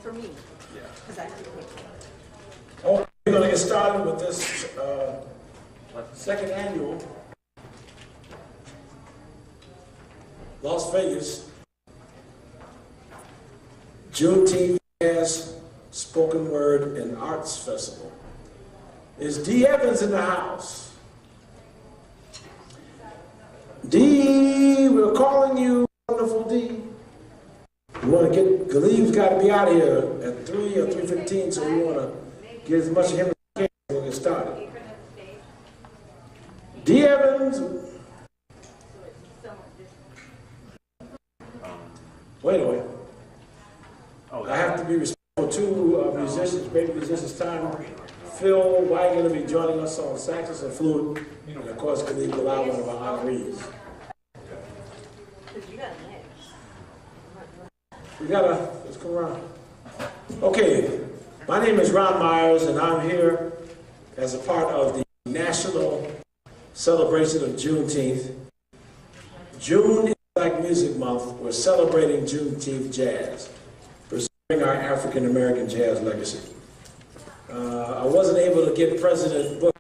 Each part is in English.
for me. Because I didn't pay for it. Okay, we're going to get started with this second annual Las Vegas Juneteenth Jazz Spoken Word and Arts Festival. Is D. Evans in the house? D, we're calling you, wonderful D. We want to get, Galib's got to be out of here at 3 or 3:15, so we want to get as much of him as we can when we get started. D. Evans. Wait a minute. I have to be responsible to musicians, great musicians time. Phil White going to be joining us on saxophone and flute, and of course, Khalid Bilal, one of our honorees. We gotta, let's come around. Okay, my name is Ron Myers, and I'm here as a part of the national celebration of Juneteenth. June is Black Music Month. We're celebrating Juneteenth jazz, preserving our African American jazz legacy. I wasn't able to get President Bush,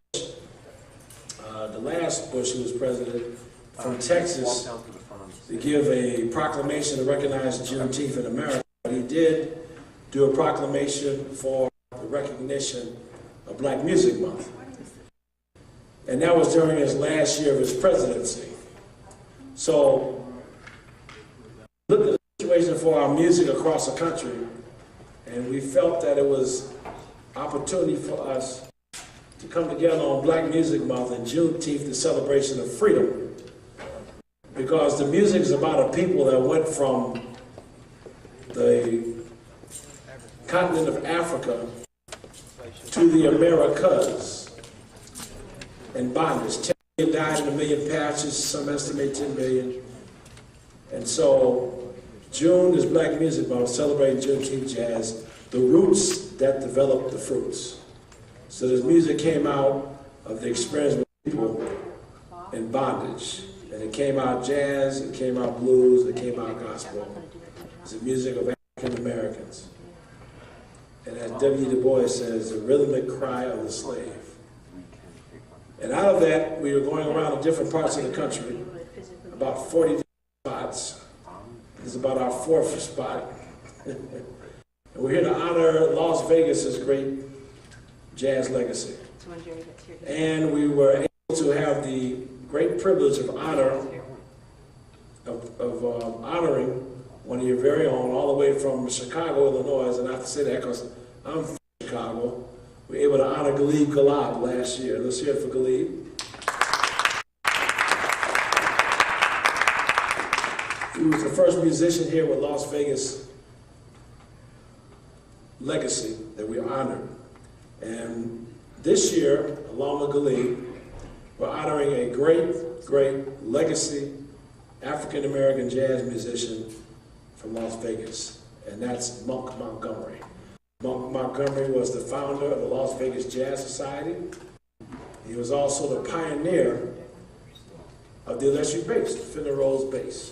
the last Bush who was president, from Texas to give a proclamation to recognize Juneteenth in America. But he did do a proclamation for the recognition of Black Music Month. And that was during his last year of his presidency. So, look at the situation for our music across the country, and we felt that it was opportunity for us to come together on Black Music Month and Juneteenth, the celebration of freedom. Because the music is about a people that went from the continent of Africa to the Americas in bondage. 10 million died in a million patches, some estimate 10 million. And so June is Black Music Month, celebrating Juneteenth jazz, the roots that developed the fruits. So this music came out of the experience with people in bondage. And it came out jazz, it came out blues, it came out gospel. It's the music of African Americans. And as W. Du Bois says, the rhythmic cry of the slave. And out of that, we were going around to different parts of the country, about 40 different spots. This is about our fourth spot. And we're here to honor Las Vegas's great jazz legacy. And we were able to have the great privilege of honoring one of your very own, all the way from Chicago, Illinois, and I have to say that because I'm from Chicago. We were able to honor Galib Galab last year. Let's hear it for Galib. He was the first musician here with Las Vegas legacy that we honored. And this year, along with Galib, we're honoring a great, great legacy African-American jazz musician from Las Vegas, and that's Monk Montgomery. Monk Montgomery was the founder of the Las Vegas Jazz Society. He was also the pioneer of the electric bass, the Fender Rhodes bass.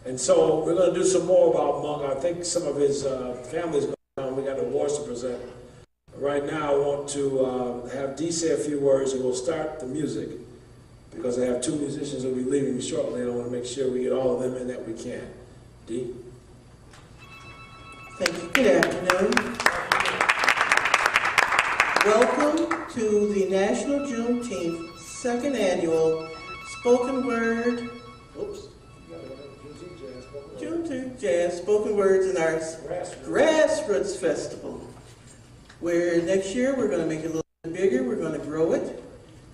And so we're going to do some more about Monk. I think some of his family's going on. We got awards to present. Right now, I want to have Dee say a few words, and we'll start the music, because I have two musicians who will be leaving me shortly, and I want to make sure we get all of them in that we can. Dee? Thank you. Good afternoon. Welcome to the National Juneteenth second annual Spoken Word, Juneteenth Jazz Spoken Words and Arts Grassroots Festival, where next year we're going to make it a little bit bigger, we're going to grow it.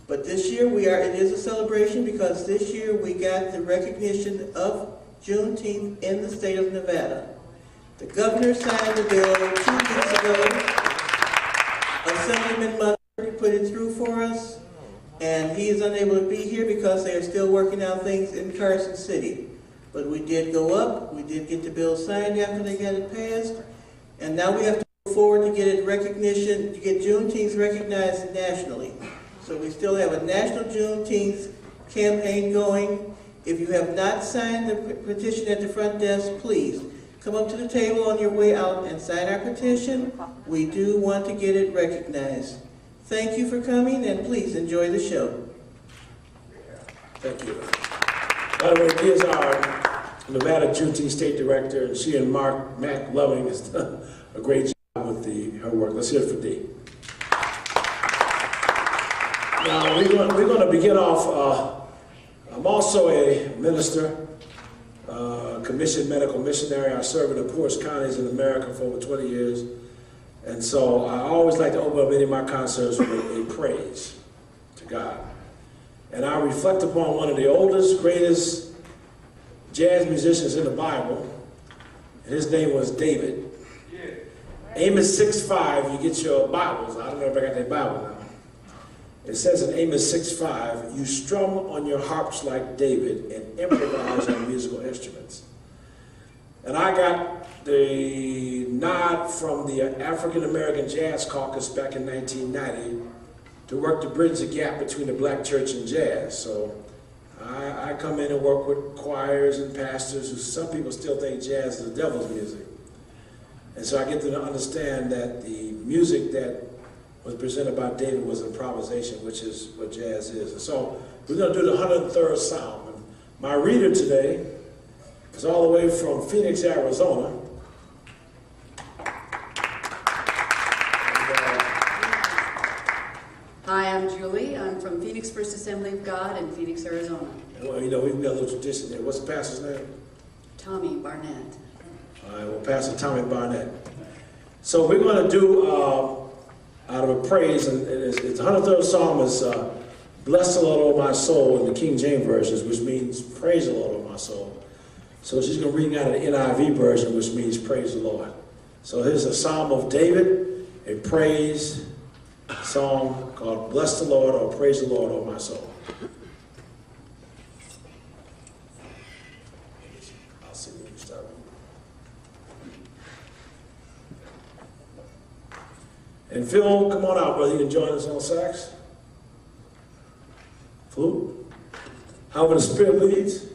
But this year it is a celebration because this year we got the recognition of Juneteenth in the state of Nevada. The governor signed the bill 2 weeks ago. Assemblyman Mother put it through for us, and he is unable to be here because they are still working out things in Carson City. But we did go up, we did get the bill signed after they got it passed, and now we have to go forward to get it recognition, to get Juneteenth recognized nationally. So we still have a National Juneteenth campaign going. If you have not signed the petition at the front desk, please come up to the table on your way out and sign our petition. We do want to get it recognized. Thank you for coming, and please enjoy the show. Thank you. By the way, here's our Nevada Juneteenth State Director, and she and Mac Loving has done a great job with her work. Let's hear it for Dee. Now, we're going to begin off. I'm also a minister, commissioned medical missionary. I serve in the poorest counties in America for over 20 years. And so I always like to open up any of my concerts with a praise to God. And I reflect upon one of the oldest, greatest jazz musicians in the Bible. And his name was David. Yeah. Amos 6:5, you get your Bibles. I don't know if I got that Bible now. It says in Amos 6:5, you strum on your harps like David and improvise on musical instruments. And I got the nod from the African American Jazz Caucus back in 1990 to work to bridge the gap between the black church and jazz. So I come in and work with choirs and pastors who some people still think jazz is the devil's music. And so I get to understand that the music that was presented by David was improvisation, which is what jazz is. And so we're going to do the 103rd Psalm. And my reader today is all the way from Phoenix, Arizona. Hi, I'm Julie. I'm from Phoenix First Assembly of God in Phoenix, Arizona. Well, you know, we've got a little tradition there. What's the pastor's name? Tommy Barnett. All right, well, Pastor Tommy Barnett. So we're going to do out of a praise, and it's the 103rd Psalm is Bless the Lord, O my soul, in the King James versions, which means praise the Lord, O my soul. So she's going to read out of the NIV version, which means praise the Lord. So here's a Psalm of David, a praise song called Bless the Lord, or Praise the Lord, O my soul. I'll see when you start. And Phil, come on out, brother. You can join us on sax. Flute. However the Spirit leads.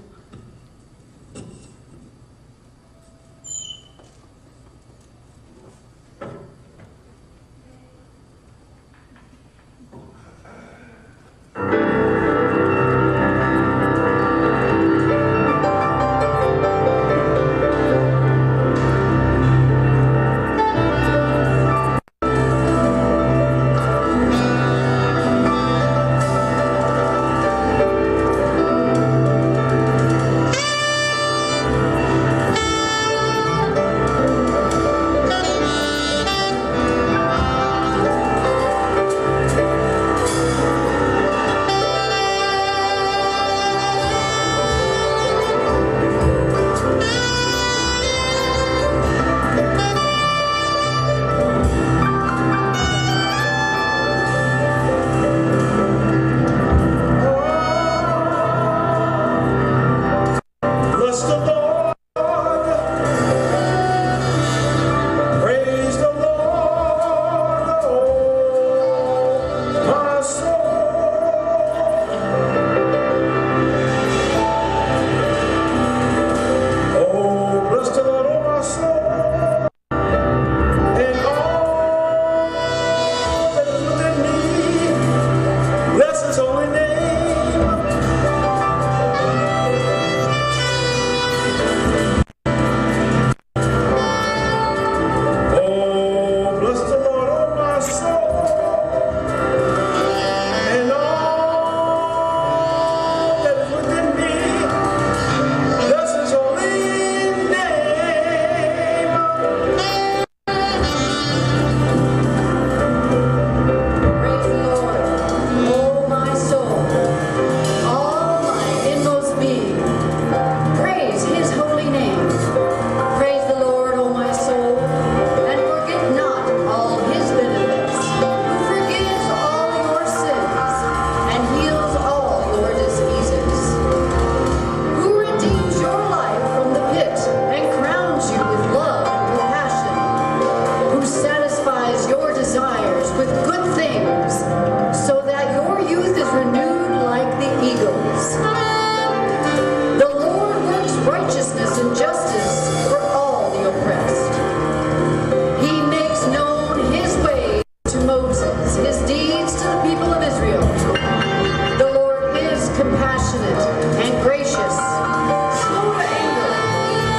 compassionate and gracious, slow to anger,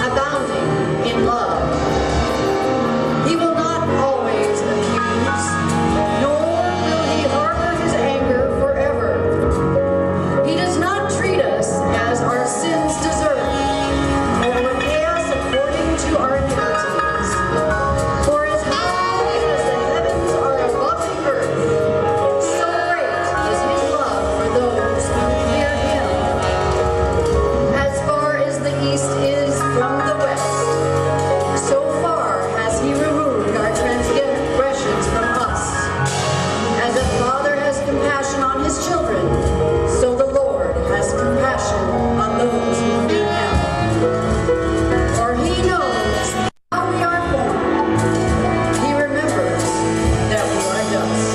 abounding in love. He will not always accuse, nor will he harbor his anger forever. He does not treat us as our sins deserve, or repay us according to our iniquities. For as high as the heavens are above the earth, so great is his love for those who fear him. As far as the east is from the west, so far has he removed our transgressions from us. As a father has compassion on his children, so the Lord has compassion on those who fear him. For he knows how we are formed. He remembers that we are dust.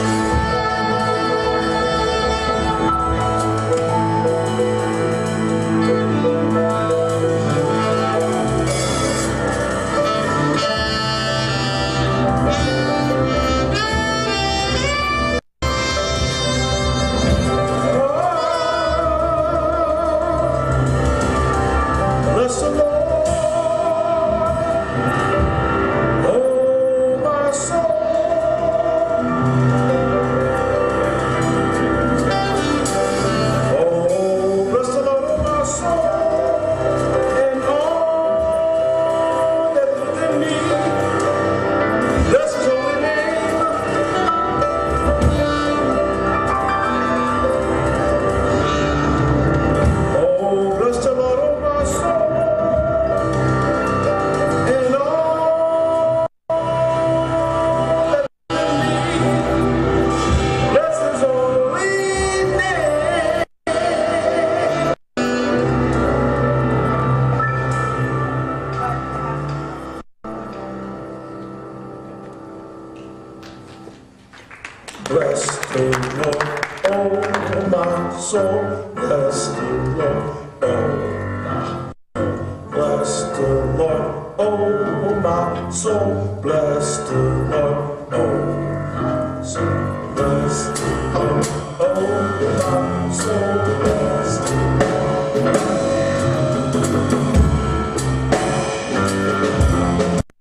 Bless the Lord, oh my soul. Oh, bless the Lord, oh my soul, and all that is within me. Bless his holy name. Oh, bless the Lord, oh my soul. And all that is within me, bless his holy name. Bless the Lord, oh my soul. Bless the Lord, oh my soul. Bless the Lord, oh my soul. Bless the Lord, oh my soul. Bless the Lord, oh my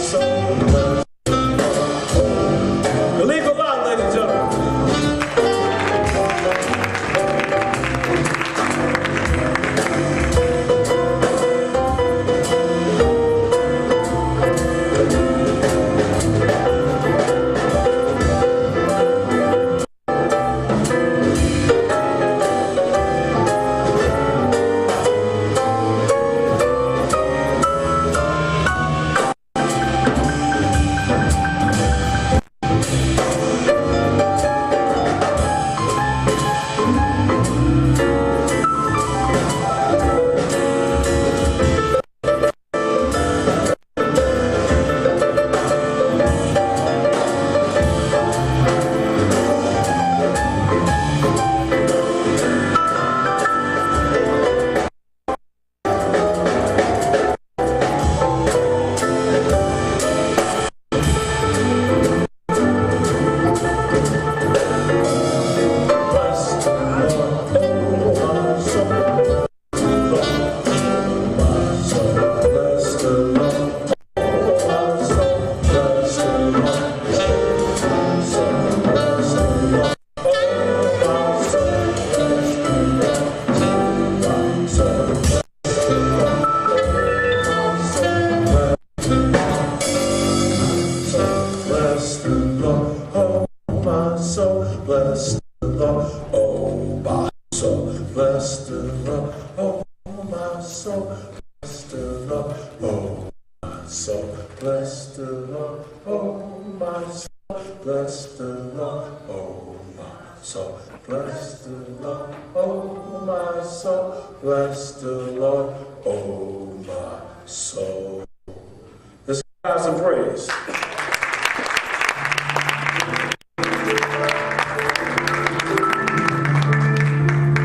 soul. Bless the bless the Lord, oh my soul, bless the Lord, oh my soul, bless the Lord, oh my soul, bless the Lord, oh my soul, bless the Lord, oh my soul, bless the Lord, oh my soul, bless the Lord, oh my soul. Let's give God some praise.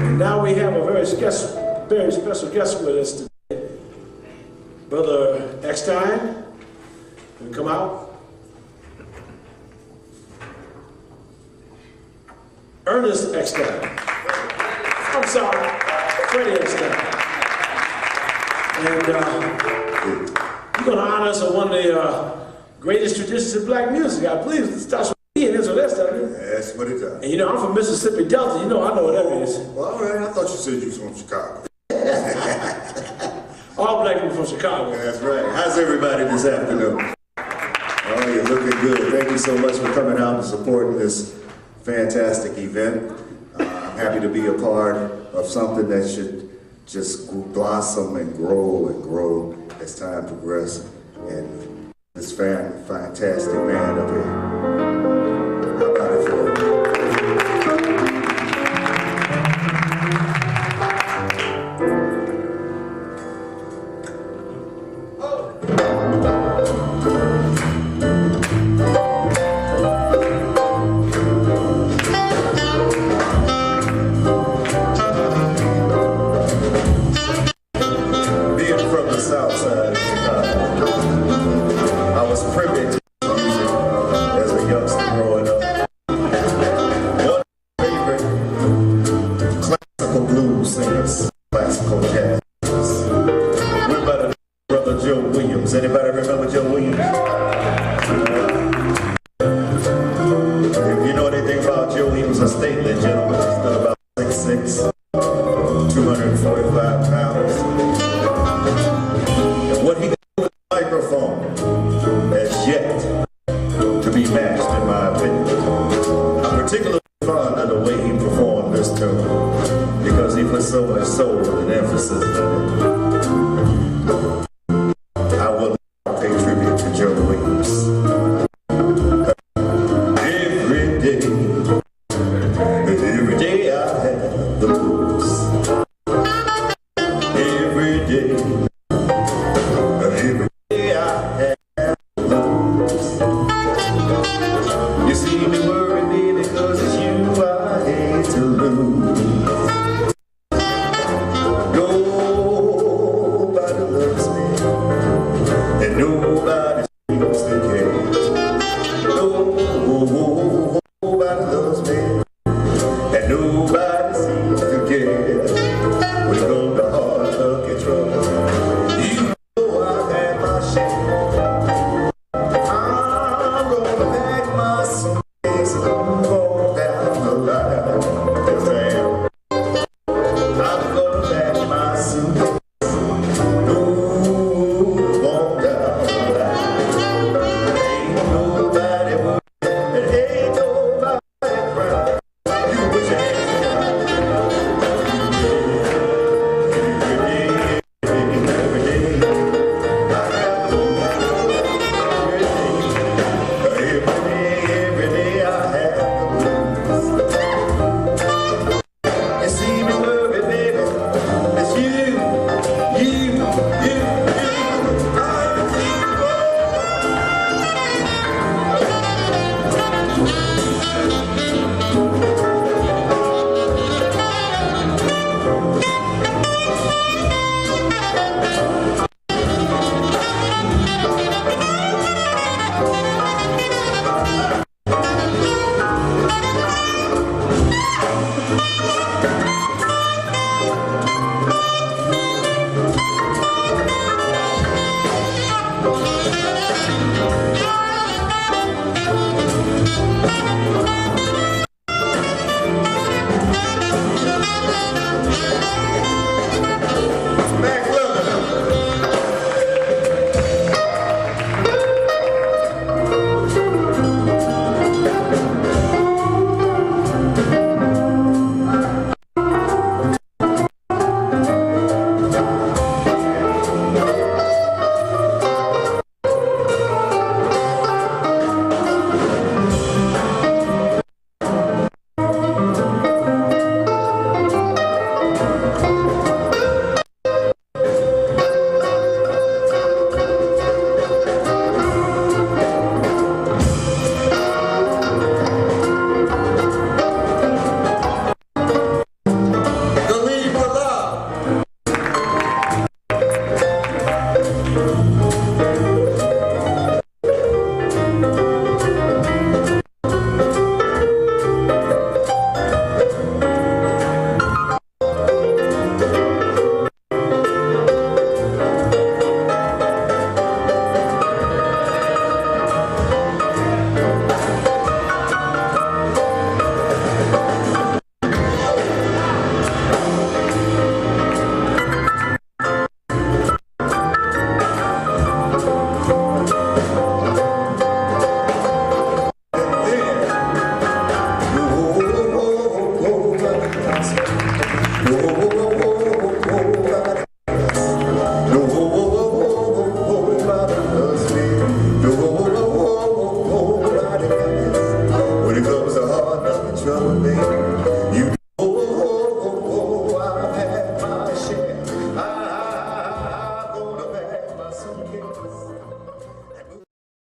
And now we have a very special guest with us today. Brother Eckstein, can you come out? Ernest Eckstein. I'm sorry, Freddie Eckstein. And you're going to honor us with one of the greatest traditions of black music. I believe it starts with E and ends with S, doesn't it? That's what it does. And you know, I'm from Mississippi Delta. You know, I know what that is. Well, all right. I thought you said you was from Chicago. All black people from Chicago. That's right. How's everybody this afternoon? Oh, you're looking good. Thank you so much for coming out and supporting this fantastic event. I'm happy to be a part of something that should just blossom and grow as time progresses. And this fantastic band up here. How about it for you? Because he put so much soul and emphasis in it.